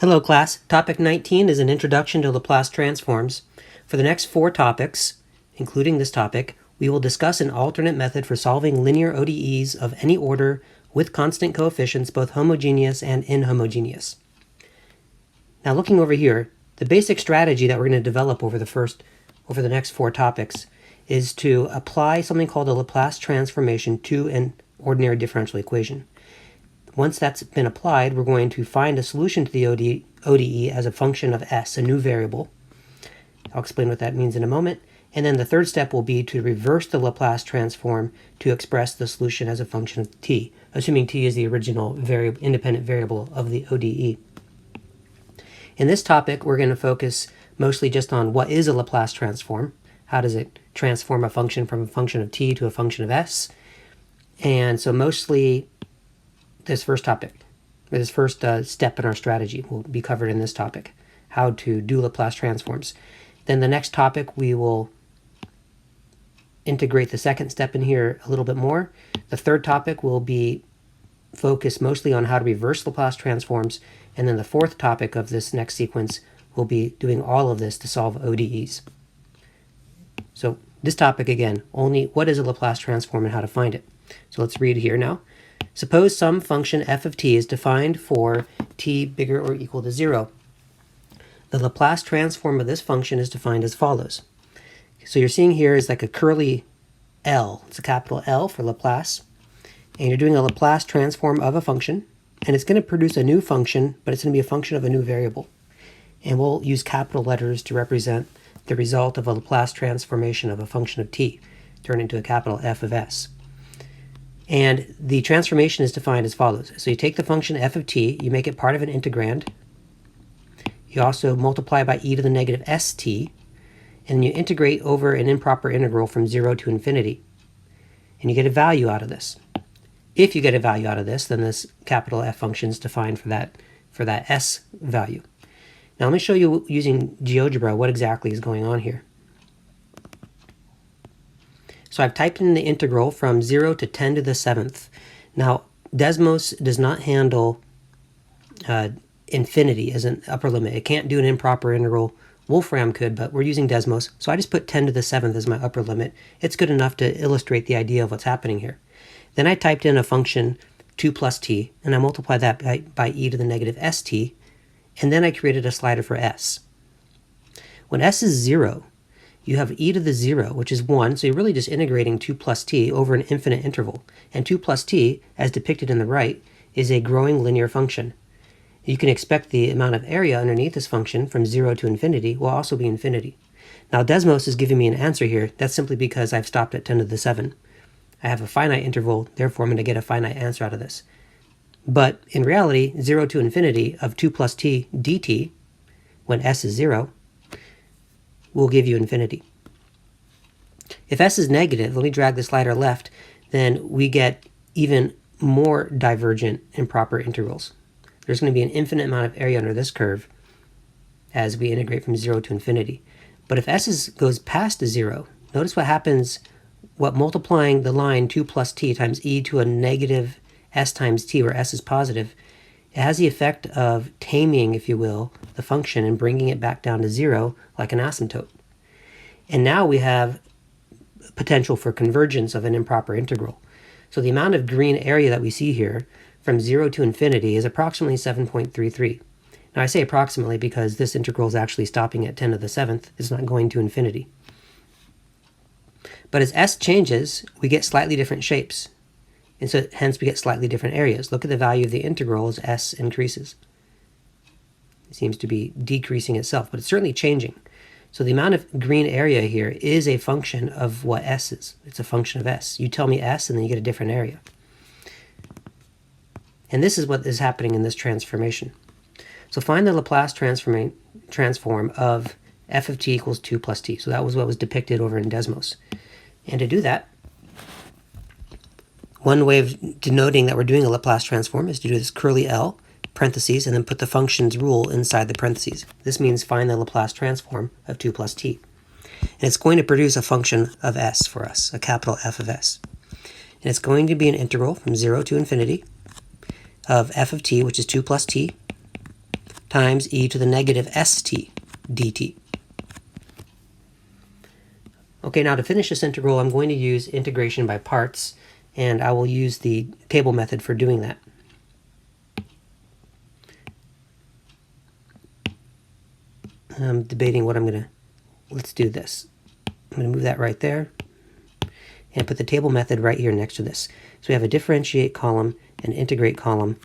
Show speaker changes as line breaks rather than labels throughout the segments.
Hello class, topic 19 is an introduction to Laplace transforms. For the next 4 topics, including this topic, we will discuss an alternate method for solving linear ODEs of any order with constant coefficients, both homogeneous and inhomogeneous. Now looking over here, the basic strategy that we're going to develop over the next 4 topics is to apply something called a Laplace transformation to an ordinary differential equation. Once that's been applied, we're going to find a solution to the ODE as a function of s, a new variable. I'll explain what that means in a moment. And then the third step will be to reverse the Laplace transform to express the solution as a function of t, assuming t is the original independent variable of the ODE. In this topic, we're going to focus mostly just on what is a Laplace transform. How does it transform a function from a function of t to a function of s? And so mostly this first step in our strategy will be covered in this topic, how to do Laplace transforms. Then the next topic, we will integrate the second step in here a little bit more. The third topic will be focused mostly on how to reverse Laplace transforms. And then the fourth topic of this next sequence will be doing all of this to solve ODEs. So this topic again, only what is a Laplace transform and how to find it. So let's read here now. Suppose some function f of t is defined for t bigger or equal to 0. The Laplace transform of this function is defined as follows. So you're seeing here is like a curly L. It's a capital L for Laplace. And you're doing a Laplace transform of a function. And it's going to produce a new function, but it's going to be a function of a new variable. And we'll use capital letters to represent the result of a Laplace transformation of a function of t, turned into a capital F of s. And the transformation is defined as follows. So you take the function f of t, you make it part of an integrand. You also multiply by e to the negative st, and you integrate over an improper integral from 0 to infinity. And you get a value out of this. If you get a value out of this, then this capital F function is defined for that s value. Now let me show you using GeoGebra what exactly is going on here. So I've typed in the integral from 0 to 10 to the 7th. Now, Desmos does not handle infinity as an upper limit. It can't do an improper integral. Wolfram could, but we're using Desmos. So I just put 10 to the 7th as my upper limit. It's good enough to illustrate the idea of what's happening here. Then I typed in a function 2 plus t, and I multiplied that by e to the negative st, and then I created a slider for s. When s is 0, you have e to the 0, which is 1, so you're really just integrating 2 plus t over an infinite interval. And 2 plus t, as depicted in the right, is a growing linear function. You can expect the amount of area underneath this function from 0 to infinity will also be infinity. Now Desmos is giving me an answer here. That's simply because I've stopped at 10 to the 7. I have a finite interval, therefore I'm going to get a finite answer out of this. But in reality, 0 to infinity of 2 plus t dt, when s is 0, will give you infinity. If s is negative, let me drag the slider left, then we get even more divergent improper integrals. There's going to be an infinite amount of area under this curve as we integrate from 0 to infinity. But if s goes past 0, notice what happens, what multiplying the line 2 plus t times e to a negative s times t, where s is positive, it has the effect of taming, if you will, the function and bringing it back down to 0 like an asymptote. And now we have potential for convergence of an improper integral. So the amount of green area that we see here from 0 to infinity is approximately 7.33. Now I say approximately because this integral is actually stopping at 10 to the 7th. It's not going to infinity. But as s changes, we get slightly different shapes. And so hence we get slightly different areas. Look at the value of the integral as s increases. It seems to be decreasing itself, but it's certainly changing. So the amount of green area here is a function of what s is. It's a function of s. You tell me s and then you get a different area. And this is what is happening in this transformation. So find the Laplace transform of f of t equals 2 plus t. So that was what was depicted over in Desmos. And to do that, one way of denoting that we're doing a Laplace transform is to do this curly L, parentheses, and then put the function's rule inside the parentheses. This means find the Laplace transform of 2 plus t. And it's going to produce a function of s for us, a capital F of s. And it's going to be an integral from 0 to infinity of f of t, which is 2 plus t, times e to the negative st dt. Okay, now to finish this integral, I'm going to use integration by parts, and I will use the table method for doing that. I'm debating what I'm going to, let's do this. I'm going to move that right there and put the table method right here next to this. So we have a differentiate column and integrate column.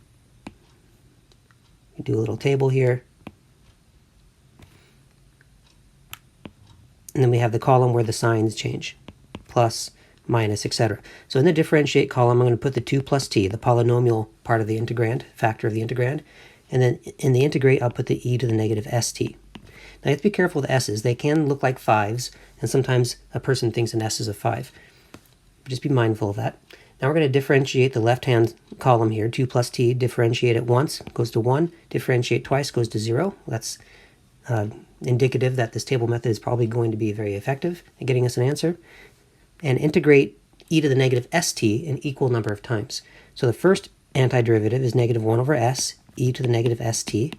We do a little table here. And then we have the column where the signs change, plus, minus, etc. So in the differentiate column, I'm going to put the 2 plus t, the polynomial part of the integrand, factor of the integrand. And then in the integrate, I'll put the e to the negative st. Now you have to be careful with s's. They can look like 5s, and sometimes a person thinks an s is a 5. Just be mindful of that. Now we're going to differentiate the left-hand column here, 2 plus t, differentiate it once, goes to 1, differentiate twice, goes to 0. That's indicative that this table method is probably going to be very effective in getting us an answer. And integrate e to the negative st an equal number of times. So the first antiderivative is negative 1 over s, e to the negative st,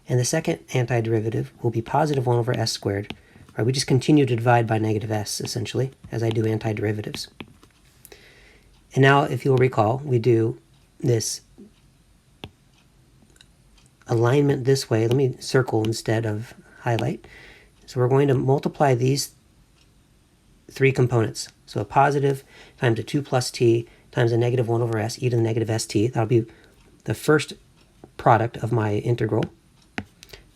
and the second antiderivative will be positive 1 over s squared. Right, we just continue to divide by negative s, essentially, as I do antiderivatives. And now, if you'll recall, we do this alignment this way. Let me circle instead of highlight. So we're going to multiply these 3 components. So a positive times a 2 plus t times a negative 1 over s, e to the negative st. That'll be the first product of my integral.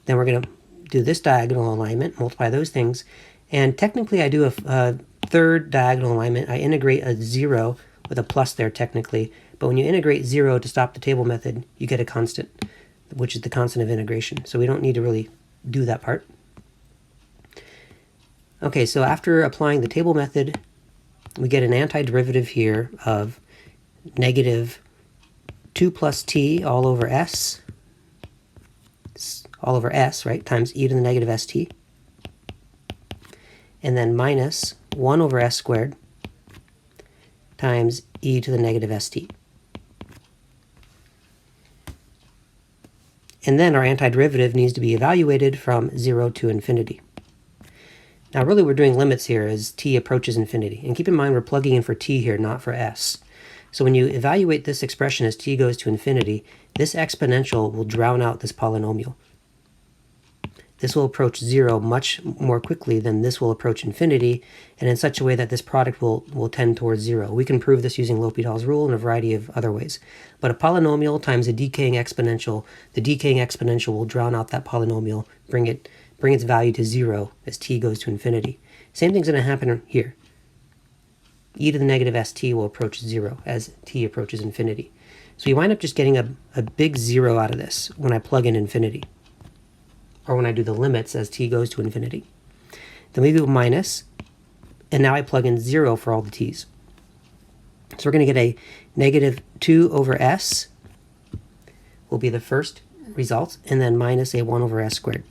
Then we're going to do this diagonal alignment, multiply those things. And technically I do a third diagonal alignment. I integrate a 0 with a plus there technically. But when you integrate 0 to stop the table method, you get a constant, which is the constant of integration. So we don't need to really do that part. Okay, so after applying the table method, we get an antiderivative here of negative 2 plus t all over s, right, times e to the negative st, and then minus 1 over s squared times e to the negative st. And then our antiderivative needs to be evaluated from 0 to infinity. Now really we're doing limits here as t approaches infinity. And keep in mind we're plugging in for t here, not for s. So when you evaluate this expression as t goes to infinity, this exponential will drown out this polynomial. This will approach 0 much more quickly than this will approach infinity, and in such a way that this product will tend towards 0. We can prove this using L'Hopital's rule and a variety of other ways. But a polynomial times a decaying exponential, the decaying exponential will drown out that polynomial, bring its value to 0 as t goes to infinity. Same thing's going to happen here. E to the negative st will approach 0 as t approaches infinity. So you wind up just getting a big 0 out of this when I plug in infinity, or when I do the limits as t goes to infinity. Then we do minus, and now I plug in 0 for all the t's. So we're going to get a negative 2 over s will be the first result, and then minus a 1 over s squared.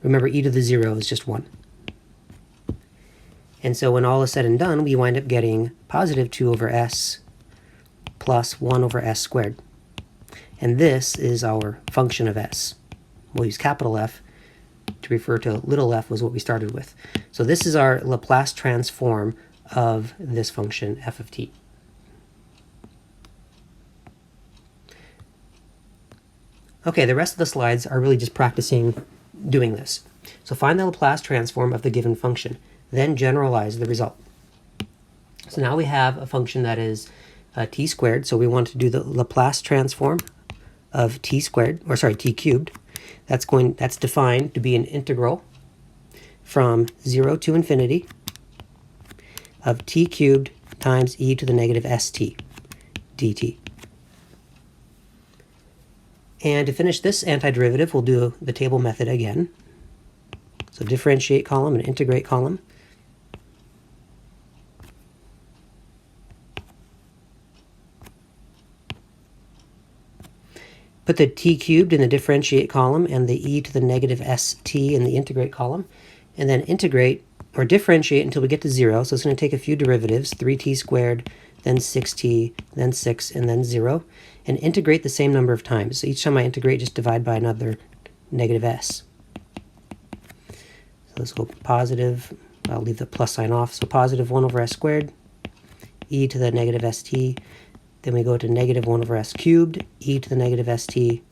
Remember, e to the 0 is just 1. And so when all is said and done, we wind up getting positive 2 over s plus 1 over s squared. And this is our function of s. We'll use capital F to refer to little f was what we started with. So this is our Laplace transform of this function f of t. Okay, the rest of the slides are really just practicing doing this. So find the Laplace transform of the given function, then generalize the result. So now we have a function that is t squared, so we want to do the Laplace transform of t squared, or sorry, t cubed. That's defined to be an integral from 0 to infinity of t cubed times e to the negative st dt. And to finish this antiderivative, we'll do the table method again. So differentiate column and integrate column. Put the t cubed in the differentiate column and the e to the negative st in the integrate column, and then integrate or differentiate until we get to 0. So it's going to take a few derivatives, 3t squared, then 6t, then 6, and then 0, and integrate the same number of times. So each time I integrate, just divide by another negative s. So let's go positive, I'll leave the plus sign off, so positive 1 over s squared, e to the negative st, then we go to negative 1 over s cubed, e to the negative st,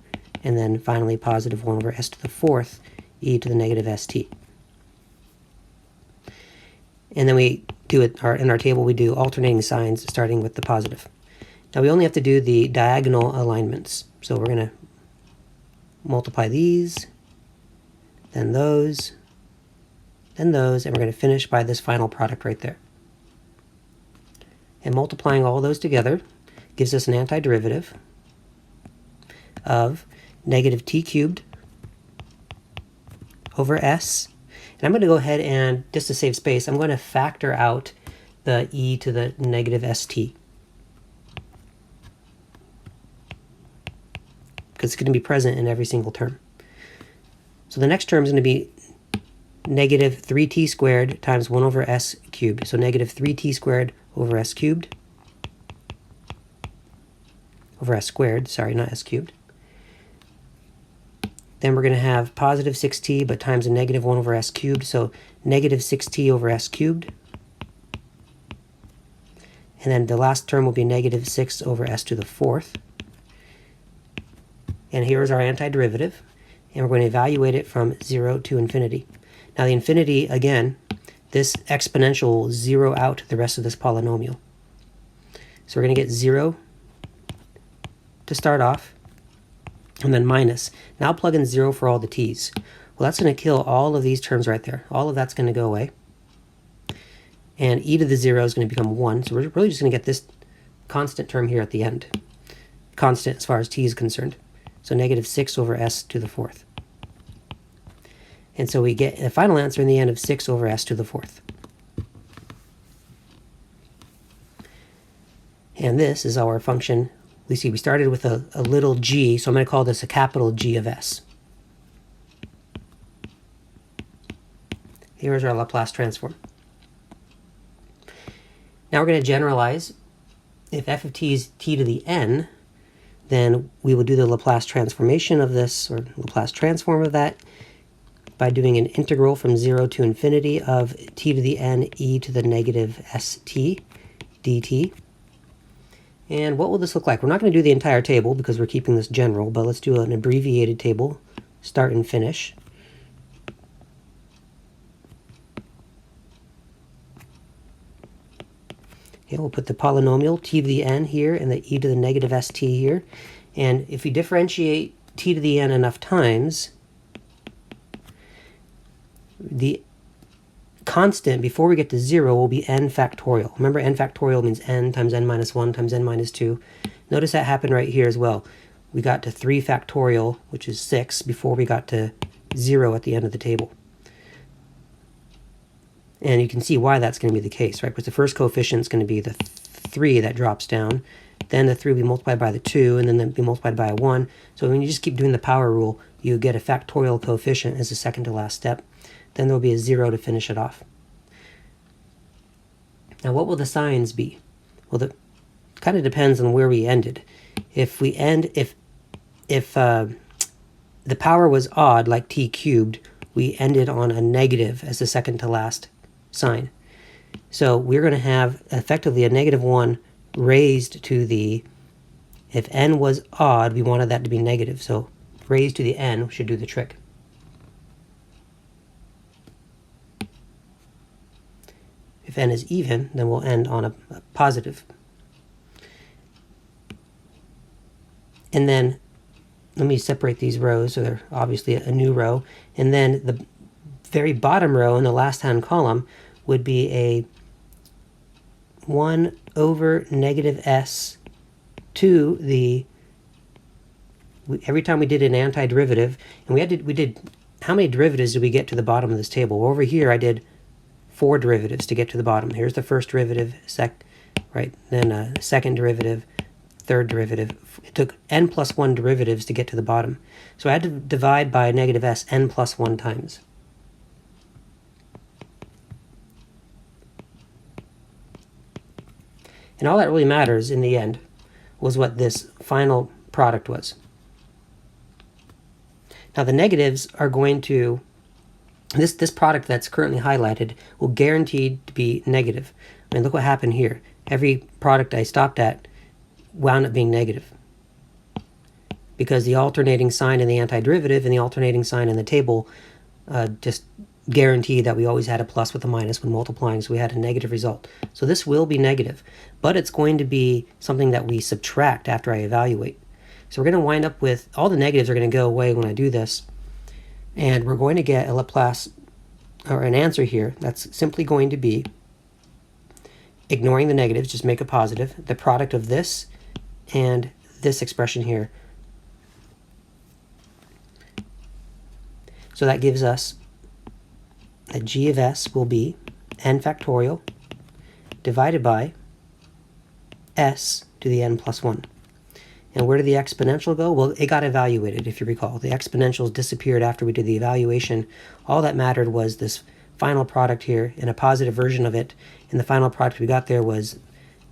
and then finally positive 1 over s to the fourth, e to the negative st. And then we do it, in our table we do alternating signs starting with the positive. Now we only have to do the diagonal alignments. So we're going to multiply these, then those, and we're going to finish by this final product right there. And multiplying all those together gives us an antiderivative of negative t cubed over s. And I'm going to go ahead and, just to save space, I'm going to factor out the e to the negative st, because it's going to be present in every single term. So the next term is going to be negative 3t squared times 1 over s cubed. So negative 3t squared over s cubed, over s squared, sorry, not s cubed. Then we're going to have positive 6t, but times a negative 1 over s cubed, so negative 6t over s cubed. And then the last term will be negative 6 over s to the fourth. And here's our antiderivative, and we're going to evaluate it from 0 to infinity. Now the infinity, again, this exponential will zero out the rest of this polynomial. So we're going to get 0 to start off, and then minus. Now plug in 0 for all the t's. Well, that's going to kill all of these terms right there. All of that's going to go away. And e to the 0 is going to become 1. So we're really just going to get this constant term here at the end. Constant as far as t is concerned. So negative 6 over s to the fourth. And so we get a final answer in the end of 6 over s to the fourth. And this is our function. We see we started with a little g, so I'm going to call this a capital G of s. Here's our Laplace transform. Now we're going to generalize. If f of t is t to the n, then we will do the Laplace transformation of this, or Laplace transform of that, by doing an integral from 0 to infinity of t to the n e to the negative st dt. And what will this look like? We're not going to do the entire table because we're keeping this general, but let's do an abbreviated table, start and finish. Okay, we'll put the polynomial t to the n here and the e to the negative st here. And if we differentiate t to the n enough times, the constant before we get to 0 will be n factorial. Remember, n factorial means n times n minus 1 times n minus 2. Notice that happened right here as well. We got to 3 factorial, which is 6, before we got to 0 at the end of the table. And you can see why that's going to be the case, right? Because the first coefficient is going to be the 3 that drops down. Then the 3 will be multiplied by the 2, and then they'll be multiplied by a 1. So when you just keep doing the power rule, you get a factorial coefficient as the second to last step. Then there will be a 0 to finish it off. Now what will the signs be? Well, it kind of depends on where we ended. If the power was odd, like t cubed, we ended on a negative as the second to last sign. So we're going to have effectively a negative 1 raised to the, if n was odd, we wanted that to be negative. So raised to the n should do the trick. If n is even, then we'll end on a positive. And then let me separate these rows, so they're obviously a new row. And then the very bottom row in the last hand column would be a 1 over negative s to the, every time we did an antiderivative, and we did, how many derivatives did we get to the bottom of this table? Well, over here I did 4 derivatives to get to the bottom. Here's the first derivative, then a second derivative, third derivative. It took n plus 1 derivatives to get to the bottom. So I had to divide by negative s n plus 1 times. And all that really matters in the end was what this final product was. Now the negatives are going to, this product that's currently highlighted will guaranteed to be negative. I mean, look what happened here. Every product I stopped at wound up being negative, because the alternating sign in the antiderivative and the alternating sign in the table just guaranteed that we always had a plus with a minus when multiplying, so we had a negative result. So this will be negative, but it's going to be something that we subtract after I evaluate. So we're going to wind up with, all the negatives are going to go away when I do this, and we're going to get a Laplace, or an answer here, that's simply going to be, ignoring the negatives, just make it positive, the product of this and this expression here. So that gives us that g of s will be n factorial divided by s to the n plus 1. And where did the exponential go? Well, it got evaluated, if you recall. The exponentials disappeared after we did the evaluation. All that mattered was this final product here and a positive version of it. And the final product we got there was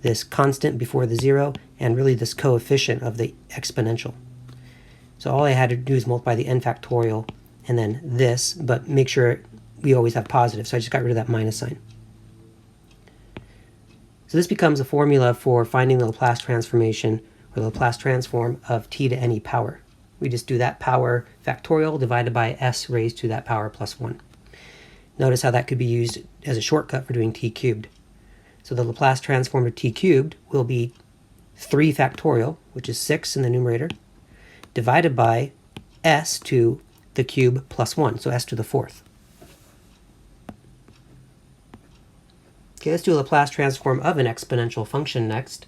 this constant before the 0 and really this coefficient of the exponential. So all I had to do is multiply the n factorial and then this, but make sure we always have positive. So I just got rid of that minus sign. So this becomes a formula for finding the Laplace transformation, or the Laplace transform of t to any power. We just do that power factorial divided by s raised to that power plus 1. Notice how that could be used as a shortcut for doing t cubed. So the Laplace transform of t cubed will be 3 factorial, which is 6 in the numerator, divided by s to the cube plus 1, so s to the 4th. Okay, let's do a Laplace transform of an exponential function next.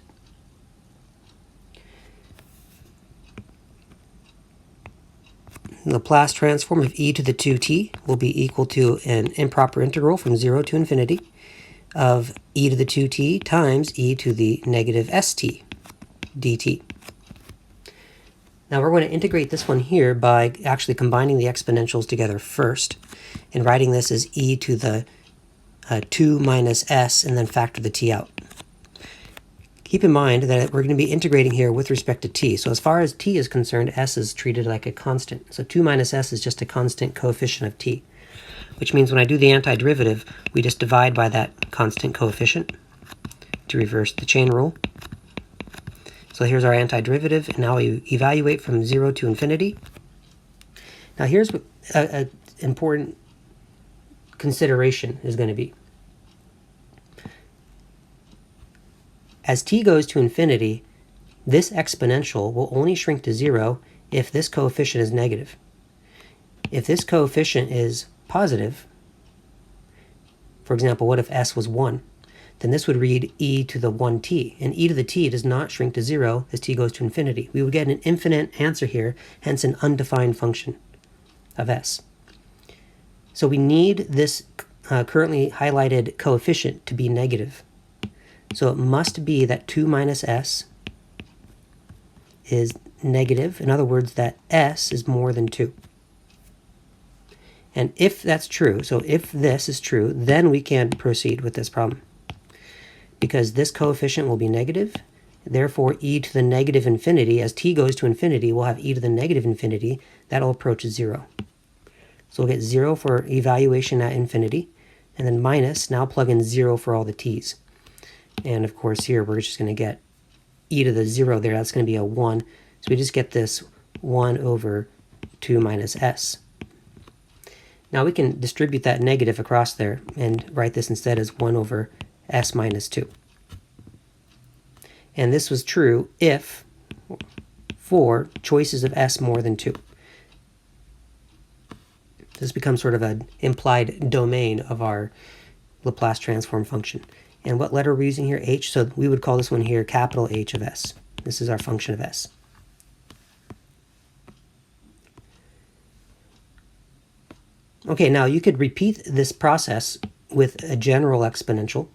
Laplace transform of e to the 2t will be equal to an improper integral from 0 to infinity of e to the 2t times e to the negative st dt. Now we're going to integrate this one here by actually combining the exponentials together first and writing this as e to the 2 minus s and then factor the t out. Keep in mind that we're going to be integrating here with respect to t. So as far as t is concerned, s is treated like a constant. So 2 minus s is just a constant coefficient of t, which means when I do the antiderivative, we just divide by that constant coefficient to reverse the chain rule. So here's our antiderivative, and now we evaluate from 0 to infinity. Now here's what an important consideration is going to be. As t goes to infinity, this exponential will only shrink to 0 if this coefficient is negative. If this coefficient is positive, for example, what if s was 1? Then this would read e to the 1t, and e to the t does not shrink to 0 as t goes to infinity. We would get an infinite answer here, hence an undefined function of s. So we need this currently highlighted coefficient to be negative. So it must be that 2 minus s is negative. In other words, that s is more than 2. And if that's true, so if this is true, then we can proceed with this problem. Because this coefficient will be negative, therefore e to the negative infinity, as t goes to infinity, we'll have e to the negative infinity, that'll approach 0. So we'll get 0 for evaluation at infinity, and then minus, now plug in 0 for all the t's. And of course here we're just going to get e to the 0 there, that's going to be a 1. So we just get this 1 over 2 minus s. Now we can distribute that negative across there and write this instead as 1 over s minus 2. And this was true if for choices of s more than 2. This becomes sort of an implied domain of our Laplace transform function. And what letter are we using here? H. So we would call this one here capital H of s. This is our function of s. Okay, now you could repeat this process with a general exponential,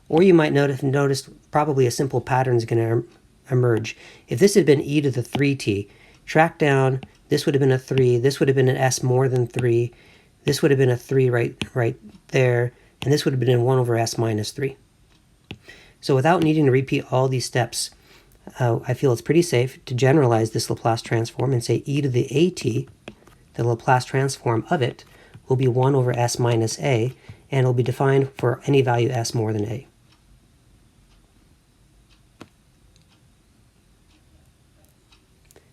or you might notice probably a simple pattern is going to emerge. If this had been e to the 3t, track down, this would have been a 3, this would have been an s more than 3, this would have been a 3 right there, and this would have been 1 over s minus 3. So without needing to repeat all these steps, I feel it's pretty safe to generalize this Laplace transform and say e to the at, the Laplace transform of it, will be 1 over s minus a, and it will be defined for any value s more than a.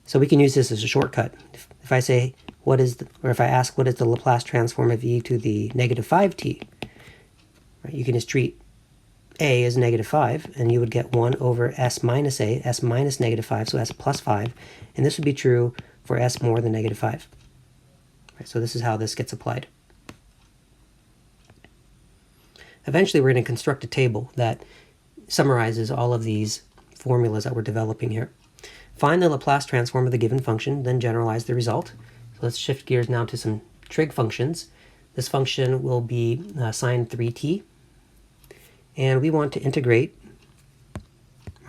So we can use this as a shortcut. If I say, if I ask what is the Laplace transform of e to the negative 5t, right, you can just treat a as negative 5, and you would get 1 over s minus a, s minus negative 5, so s plus 5, and this would be true for s more than negative 5. Right, so this is how this gets applied. Eventually we're going to construct a table that summarizes all of these formulas that we're developing here. Find the Laplace transform of the given function, then generalize the result. So let's shift gears now to some trig functions. This function will be sine 3t, and we want to integrate,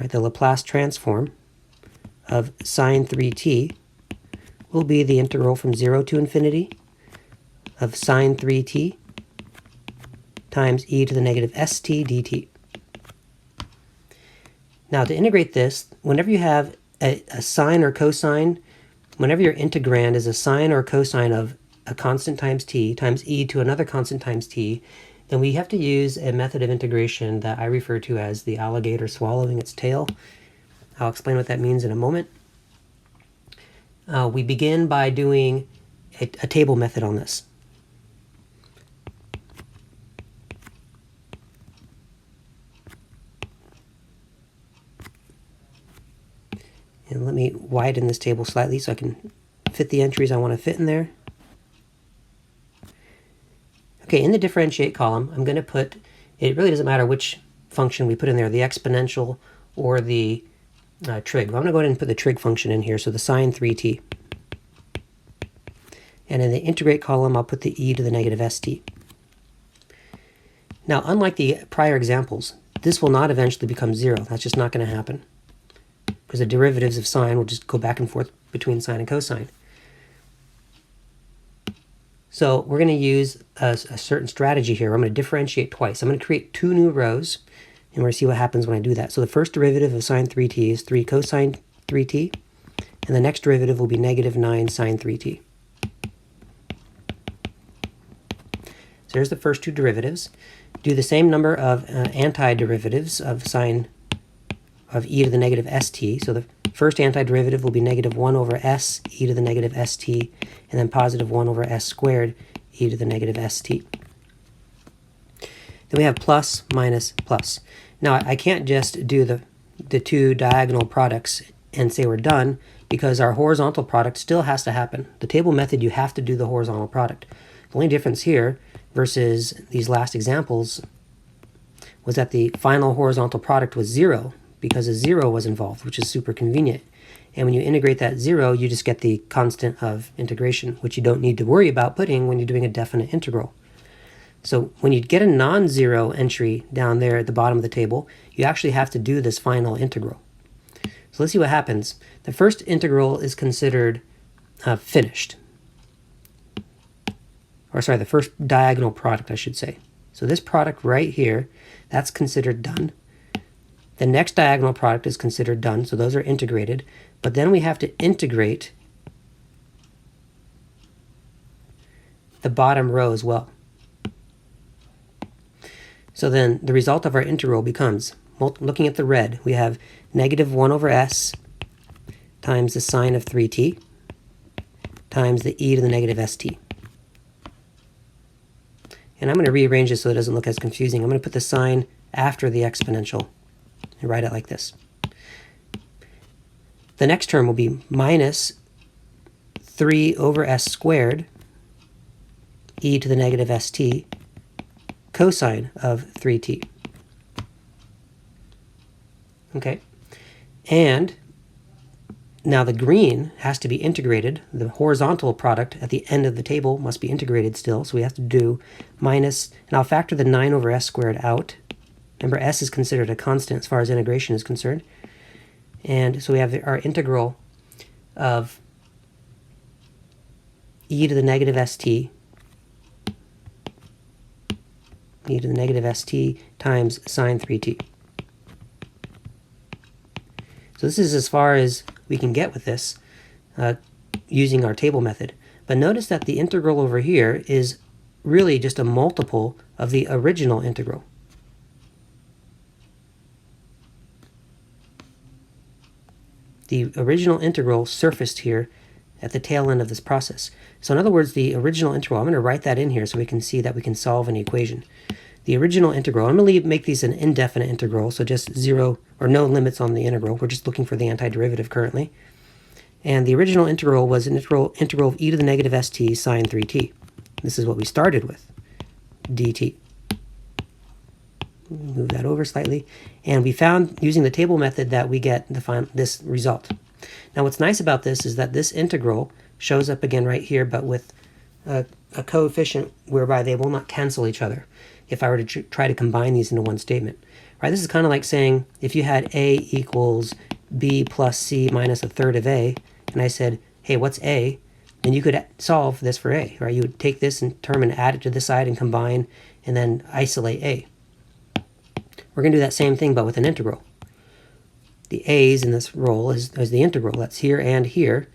right, the Laplace transform of sine 3t will be the integral from 0 to infinity of sine 3t times e to the negative st dt. Now to integrate this, whenever you have a sine or cosine, whenever your integrand is a sine or cosine of a constant times t times e to another constant times t, then we have to use a method of integration that I refer to as the alligator swallowing its tail. I'll explain what that means in a moment. We begin by doing a table method on this. And let me widen this table slightly so I can fit the entries I want to fit in there. Okay, in the differentiate column, I'm going to put, it really doesn't matter which function we put in there, the exponential or the trig. I'm going to go ahead and put the trig function in here, so the sine 3t. And in the integrate column, I'll put the e to the negative st. Now, unlike the prior examples, this will not eventually become 0. That's just not going to happen, because the derivatives of sine will just go back and forth between sine and cosine. So we're going to use a certain strategy here. I'm going to differentiate twice. I'm going to create 2 new rows, and we're going to see what happens when I do that. So the first derivative of sine 3t is 3 cosine 3t, and the next derivative will be negative 9 sine 3t. So there's the first 2 derivatives. Do the same number of antiderivatives of sine of e to the negative st. So the first antiderivative will be negative 1 over s e to the negative st, and then positive 1 over s squared e to the negative st. Then we have plus, minus, plus. Now I can't just do the 2 diagonal products and say we're done, because our horizontal product still has to happen. The table method, you have to do the horizontal product. The only difference here versus these last examples was that the final horizontal product was 0, because a 0 was involved, which is super convenient. And when you integrate that 0, you just get the constant of integration, which you don't need to worry about putting when you're doing a definite integral. So when you get a non-zero entry down there at the bottom of the table, you actually have to do this final integral. So let's see what happens. The first integral is considered finished. Or sorry, the first diagonal product, I should say. So this product right here, that's considered done. The next diagonal product is considered done, so those are integrated. But then we have to integrate the bottom row as well. So then the result of our integral becomes, looking at the red, we have negative 1 over s times the sine of 3t times the e to the negative st. And I'm going to rearrange this so it doesn't look as confusing. I'm going to put the sign after the exponential and write it like this. The next term will be minus 3 over s squared e to the negative st cosine of 3t. Okay, and now the green has to be integrated. The horizontal product at the end of the table must be integrated still, so we have to do minus, and I'll factor the 9 over s squared out. Remember, s is considered a constant as far as integration is concerned. And so we have our integral of e to the negative st, e to the negative st times sine 3t. So this is as far as we can get with this using our table method. But notice that the integral over here is really just a multiple of the original integral. The original integral surfaced here at the tail end of this process. So in other words, the original integral, I'm going to write that in here so we can see that we can solve an equation. The original integral, I'm going to make these an indefinite integral, so just zero or no limits on the integral. We're just looking for the antiderivative currently. And the original integral was an integral of e to the negative st sine 3t. This is what we started with, dt. Move that over slightly. And we found, using the table method, that we get this result. Now what's nice about this is that this integral shows up again right here, but with a coefficient whereby they will not cancel each other if I were to try to combine these into one statement. Right? This is kind of like saying if you had a equals b plus c minus a third of a, and I said, hey, what's a? Then you could solve this for a, right? You would take this term and add it to this side and combine and then isolate a. We're going to do that same thing but with an integral. The a's in this role is the integral. That's here and here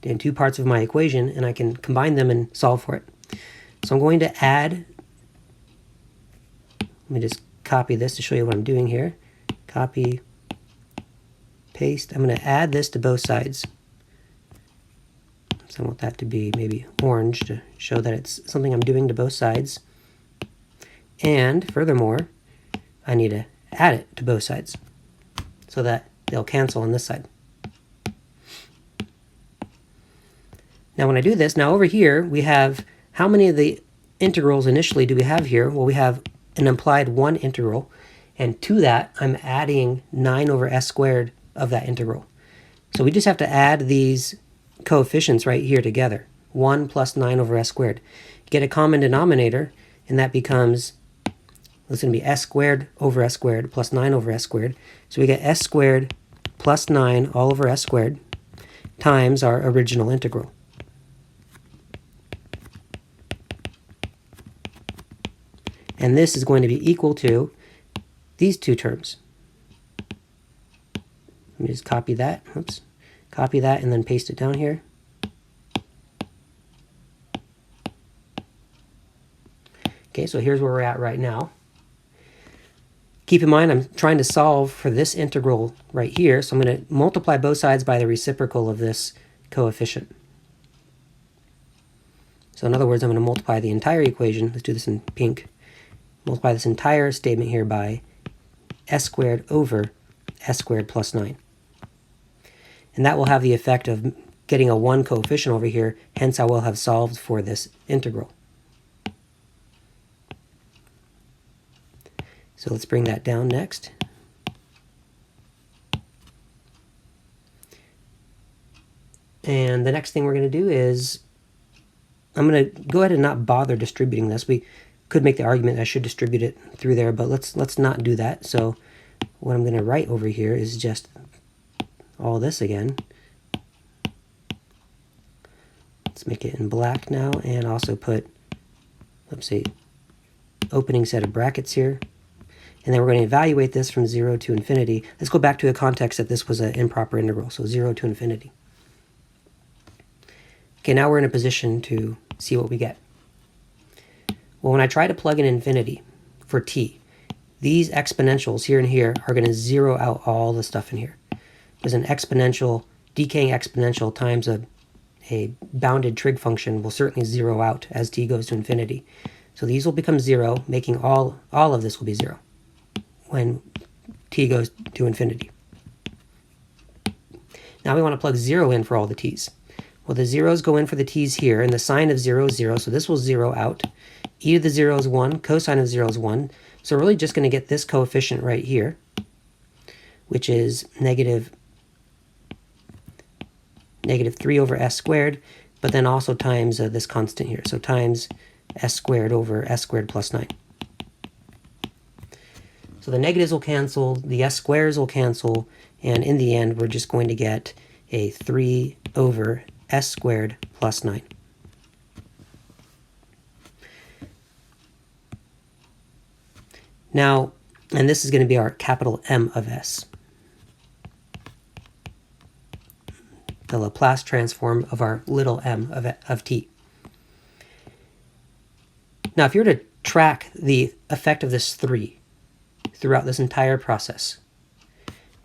in two parts of my equation, and I can combine them and solve for it. So I'm going to add, let me just copy this to show you what I'm doing here. Copy, paste. I'm going to add this to both sides. So I want that to be maybe orange to show that it's something I'm doing to both sides. And furthermore, I need to add it to both sides so that they'll cancel on this side. Now when I do this, now over here we have, how many of the integrals initially do we have here? Well, we have an implied 1 integral, and to that I'm adding 9 over s squared of that integral. So we just have to add these coefficients right here together. 1 plus 9 over s squared. Get a common denominator, and that becomes, it's going to be s squared over s squared plus 9 over s squared. So we get s squared plus 9 all over s squared times our original integral. And this is going to be equal to these two terms. Let me just copy that. Oops. Copy that and then paste it down here. Okay, so here's where we're at right now. Keep in mind, I'm trying to solve for this integral right here, so I'm going to multiply both sides by the reciprocal of this coefficient. So in other words, I'm going to multiply the entire equation. Let's do this in pink. Multiply this entire statement here by s squared over s squared plus 9. And that will have the effect of getting a 1 coefficient over here, hence I will have solved for this integral. So let's bring that down next. And the next thing we're going to do is, I'm going to go ahead and not bother distributing this. We could make the argument I should distribute it through there, but let's not do that. So what I'm going to write over here is just all this again. Let's make it in black now, and also put, let's see, opening set of brackets here. And then we're going to evaluate this from 0 to infinity. Let's go back to the context that this was an improper integral, so 0 to infinity. Okay, now we're in a position to see what we get. Well, when I try to plug in infinity for t, these exponentials here and here are going to zero out all the stuff in here. Because an exponential, decaying exponential times a bounded trig function will certainly zero out as t goes to infinity. So these will become 0, making all of this will be 0 when t goes to infinity. Now we want to plug 0 in for all the t's. Well, the zeros go in for the t's here, and the sine of 0 is 0, so this will zero out. E to the 0 is 1, cosine of 0 is 1. So we're really just going to get this coefficient right here, which is negative 3 over s squared, but then also times this constant here, so times s squared over s squared plus 9. So the negatives will cancel, the s squares will cancel, and in the end we're just going to get a 3 over s squared plus 9. Now, and this is going to be our capital M of s. the Laplace transform of our little m of t. Now, if you were to track the effect of this 3 throughout this entire process,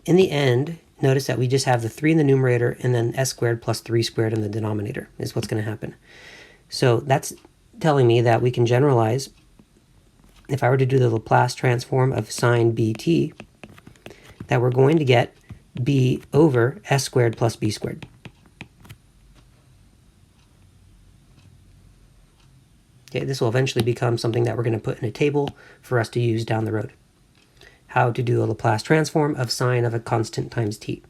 in the end, notice that we just have the 3 in the numerator and then s squared plus 3 squared in the denominator is what's going to happen. So that's telling me that we can generalize, if I were to do the Laplace transform of sine bt, that we're going to get b over s squared plus b squared. Okay, this will eventually become something that we're going to put in a table for us to use down the road. How to do a Laplace transform of sine of a constant times t.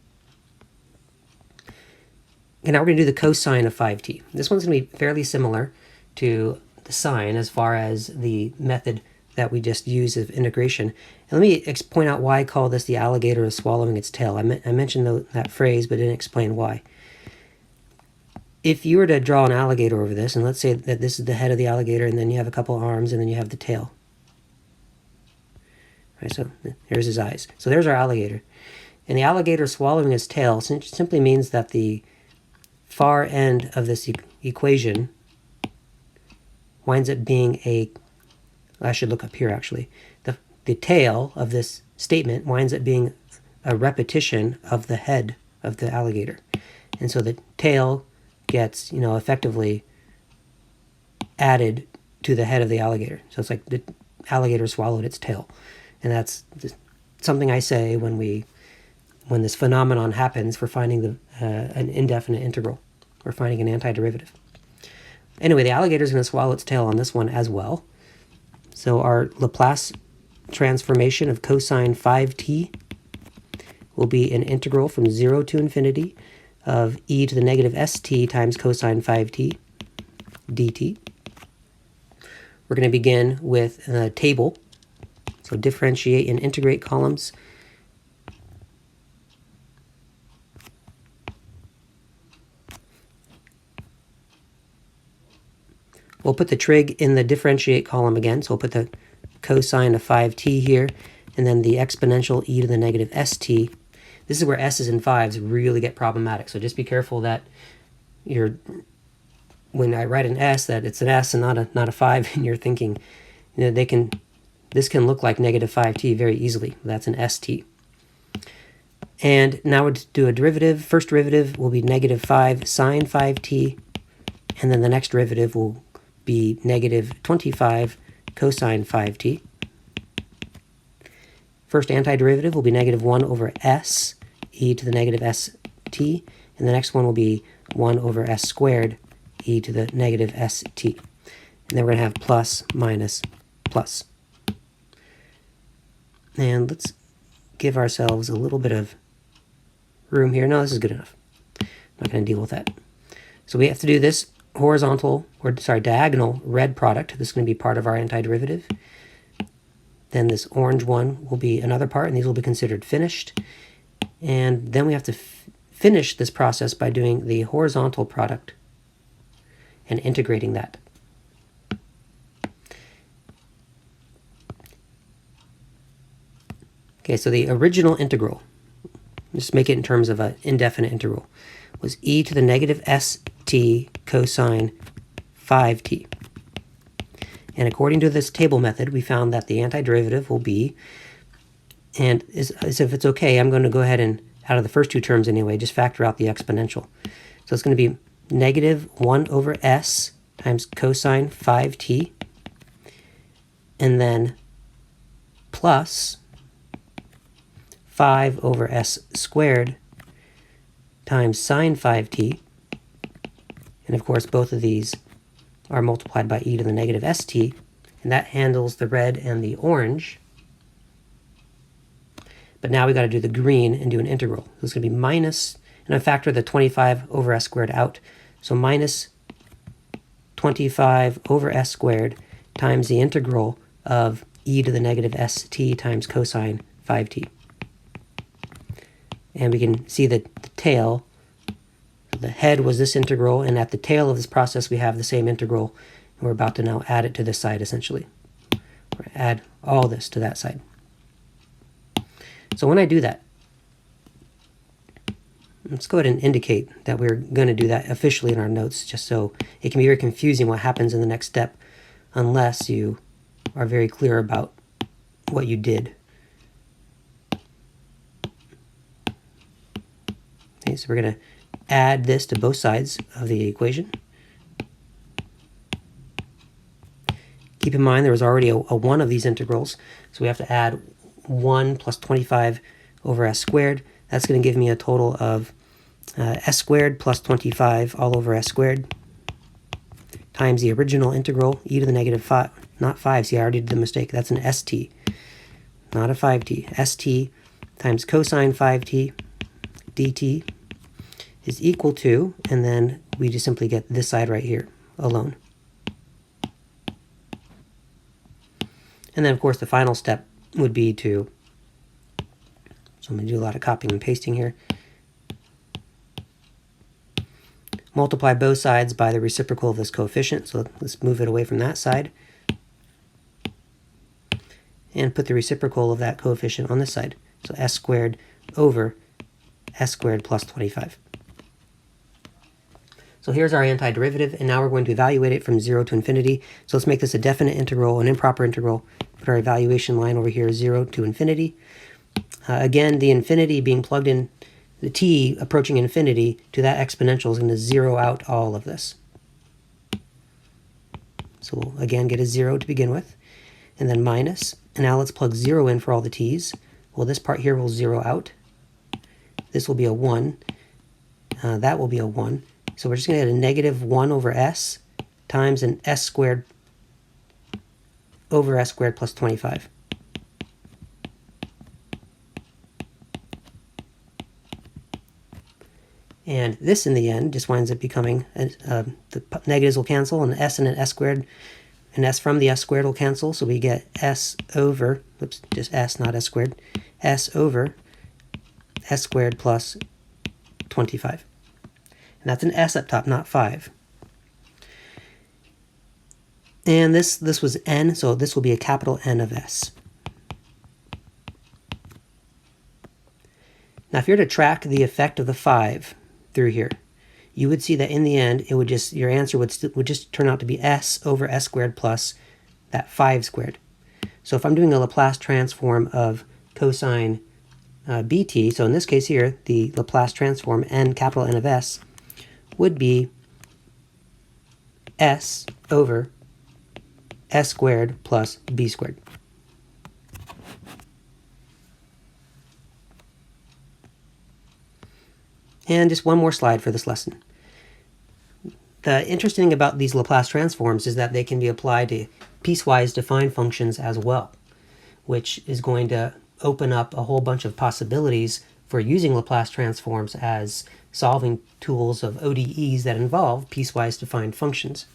And now we're going to do the cosine of 5t. This one's going to be fairly similar to the sine as far as the method that we just used of integration. And let me point out why I call this the alligator is swallowing its tail. I mentioned that phrase, but didn't explain why. If you were to draw an alligator over this, and let's say that this is the head of the alligator, and then you have a couple arms, and then you have the tail. Right, so here's his eyes. So there's our alligator. And the alligator swallowing its tail simply means that the far end of this equation winds up being I should look up here actually. The tail of this statement winds up being a repetition of the head of the alligator. And so the tail gets, effectively added to the head of the alligator. So it's like the alligator swallowed its tail. And that's something I say when this phenomenon happens for finding an indefinite integral. We're finding an antiderivative. Anyway, the alligator is going to swallow its tail on this one as well. So our Laplace transformation of cosine 5t will be an integral from 0 to infinity of e to the negative st times cosine 5t dt. We're going to begin with a table. So differentiate and integrate columns. We'll put the trig in the differentiate column again. So we'll put the cosine of 5t here, and then the exponential e to the negative st. This is where s's and 5s really get problematic. So just be careful that when I write an s, that it's an s and not a 5, and you're thinking, this can look like negative 5t very easily. That's an st. And now we'll do a derivative. First derivative will be negative 5 sine 5t, and then the next derivative will be negative 25 cosine 5t. First antiderivative will be negative 1 over s e to the negative st, and the next one will be 1 over s squared e to the negative st. And then we're going to have plus, minus, plus. And let's give ourselves a little bit of room here. No, this is good enough. I'm not going to deal with that. So we have to do this diagonal red product. This is going to be part of our antiderivative. Then this orange one will be another part, and these will be considered finished. And then we have to finish this process by doing the horizontal product and integrating that. Okay, so the original integral, just make it in terms of an indefinite integral, was e to the negative st cosine 5t. And according to this table method, we found that the antiderivative will be, and as if it's okay, I'm going to go ahead and, out of the first two terms anyway, just factor out the exponential. So it's going to be negative 1 over s times cosine 5t, and then plus 5 over s squared times sine 5t. And of course, both of these are multiplied by e to the negative st, and that handles the red and the orange. But now we got to do the green and do an integral. So it's going to be minus, and I factor the 25 over s squared out. So minus 25 over s squared times the integral of e to the negative st times cosine 5t. And we can see that the tail, the head was this integral, and at the tail of this process we have the same integral, and we're about to now add it to this side essentially. We're going to add all this to that side. So when I do that, Let's go ahead and indicate that we're going to do that officially in our notes, just so it can be very confusing what happens in the next step unless you are very clear about what you did. Okay, so we're going to add this to both sides of the equation. Keep in mind there was already a 1 of these integrals, so we have to add 1 plus 25 over s squared. That's going to give me a total of s squared plus 25 all over s squared times the original integral e to the negative 5, not 5, see I already did the mistake, that's an st, not a 5t, st times cosine 5t dt is equal to, and then we just simply get this side right here alone. And then of course the final step would be to, so I'm going to do a lot of copying and pasting here, multiply both sides by the reciprocal of this coefficient, so let's move it away from that side, and put the reciprocal of that coefficient on this side, so s squared over s squared plus 25. So here's our antiderivative, and now we're going to evaluate it from 0 to infinity. So let's make this a definite integral, an improper integral. Put our evaluation line over here, 0 to infinity. Again, the infinity being plugged in, the t approaching infinity to that exponential is going to zero out all of this. So we'll again get a 0 to begin with, and then minus. And now let's plug 0 in for all the t's. Well, this part here will zero out. This will be a 1. That will be a 1. So we're just going to get a negative 1 over s times an s squared over s squared plus 25. And this, in the end, just winds up becoming, the negatives will cancel, and an s squared, and s from the s squared will cancel, so we get s over, oops, just s, not s squared, s over s squared plus 25. And that's an s up top, not 5. And this was n, so this will be a capital N of s. Now, if you're to track the effect of the 5 through here, you would see that in the end, it would just, your answer would just turn out to be s over s squared plus that 5 squared. So if I'm doing a Laplace transform of cosine bt, so in this case here, the Laplace transform n capital N of s would be s over s squared plus b squared. And just one more slide for this lesson. The interesting thing about these Laplace transforms is that they can be applied to piecewise defined functions as well, which is going to open up a whole bunch of possibilities for using Laplace transforms as solving tools of ODEs that involve piecewise defined functions.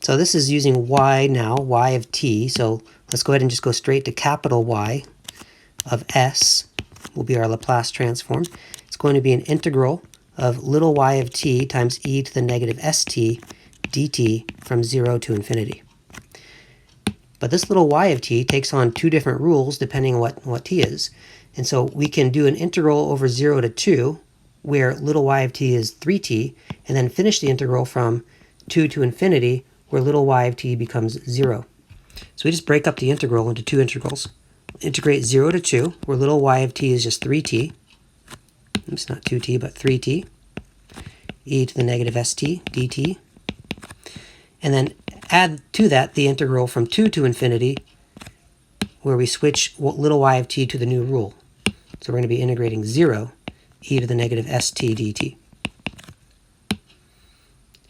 So this is using y now, y of t, so let's go ahead and just go straight to capital Y of s will be our Laplace transform. It's going to be an integral of little y of t times e to the negative st dt from 0 to infinity. But this little y of t takes on two different rules depending on what t is. And so we can do an integral over 0 to 2, where little y of t is 3t, and then finish the integral from 2 to infinity, where little y of t becomes 0. So we just break up the integral into two integrals. Integrate 0 to 2, where little y of t is just 3t. It's not 2t, but 3t. E to the negative st dt. And then add to that the integral from 2 to infinity, where we switch little y of t to the new rule. So we're going to be integrating 0, e to the negative st dt.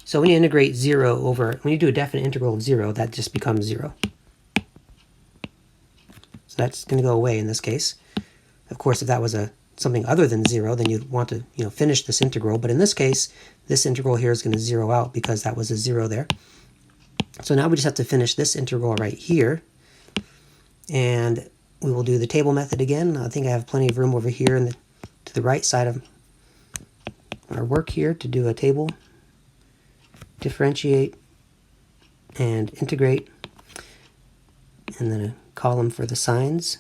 So when you integrate 0 over, when you do a definite integral of 0, that just becomes 0. So that's going to go away in this case. Of course, if that was something other than 0, then you'd want to finish this integral. But in this case, this integral here is going to 0 out because that was a 0 there. So now we just have to finish this integral right here. And we will do the table method again. I think I have plenty of room over here to the right side of our work here to do a table. Differentiate and integrate, and then a column for the sines.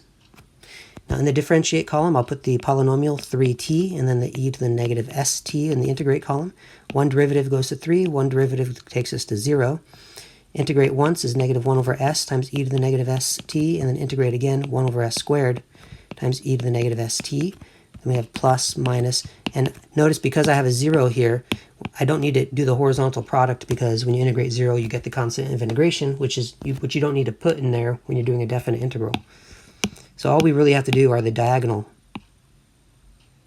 Now in the differentiate column, I'll put the polynomial 3t and then the e to the negative st in the integrate column. One derivative goes to 3, one derivative takes us to 0. Integrate once is negative 1 over s times e to the negative st, and then integrate again 1 over s squared times e to the negative st. Then we have plus, minus, and notice because I have a 0 here, I don't need to do the horizontal product because when you integrate 0, you get the constant of integration, which you don't need to put in there when you're doing a definite integral. So all we really have to do are the diagonal.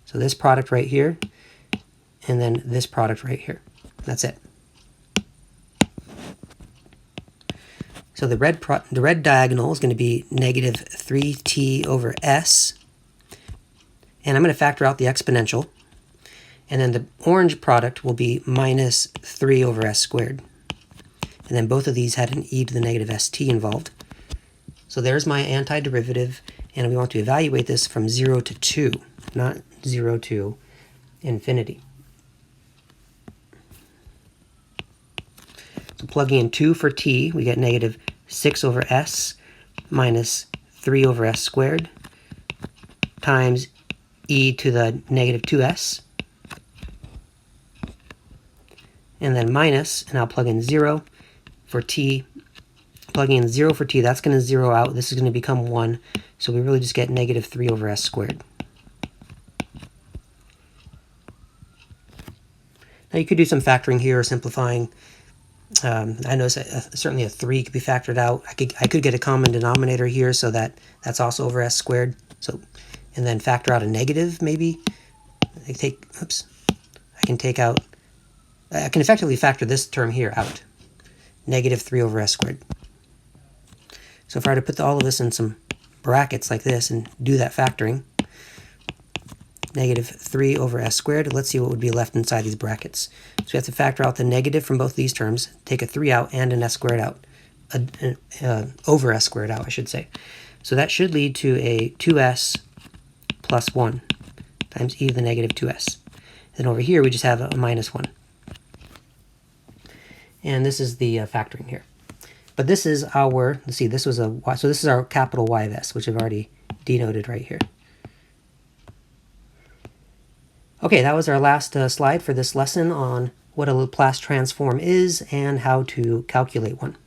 So this product right here, and then this product right here. That's it. So the red diagonal is going to be negative 3t over s. And I'm going to factor out the exponential. And then the orange product will be minus 3 over s squared. And then both of these had an e to the negative st involved. So there's my antiderivative. And we want to evaluate this from 0 to 2, not 0 to infinity. So plugging in 2 for t, we get negative 6 over s minus 3 over s squared times e to the negative 2s. And then minus, and I'll plug in 0 for t. Plugging in 0 for t, that's going to 0 out. This is going to become 1. So we really just get negative 3 over s squared. Now you could do some factoring here or simplifying. I know certainly a 3 could be factored out. I could get a common denominator here so that that's also over s squared. So, and then factor out a negative maybe. I can effectively factor this term here out. Negative 3 over s squared. So if I were to put all of this in some brackets like this and do that factoring, negative 3 over s squared, let's see what would be left inside these brackets. So we have to factor out the negative from both these terms, take a 3 out and an s squared out, over s squared out, I should say. So that should lead to a 2s plus 1 times e to the negative 2s. Then over here we just have a minus 1. And this is the factoring here. But this is our, let's see, this was a y, so this is our capital Y of s, which I've already denoted right here. Okay, that was our last slide for this lesson on what a Laplace transform is and how to calculate one.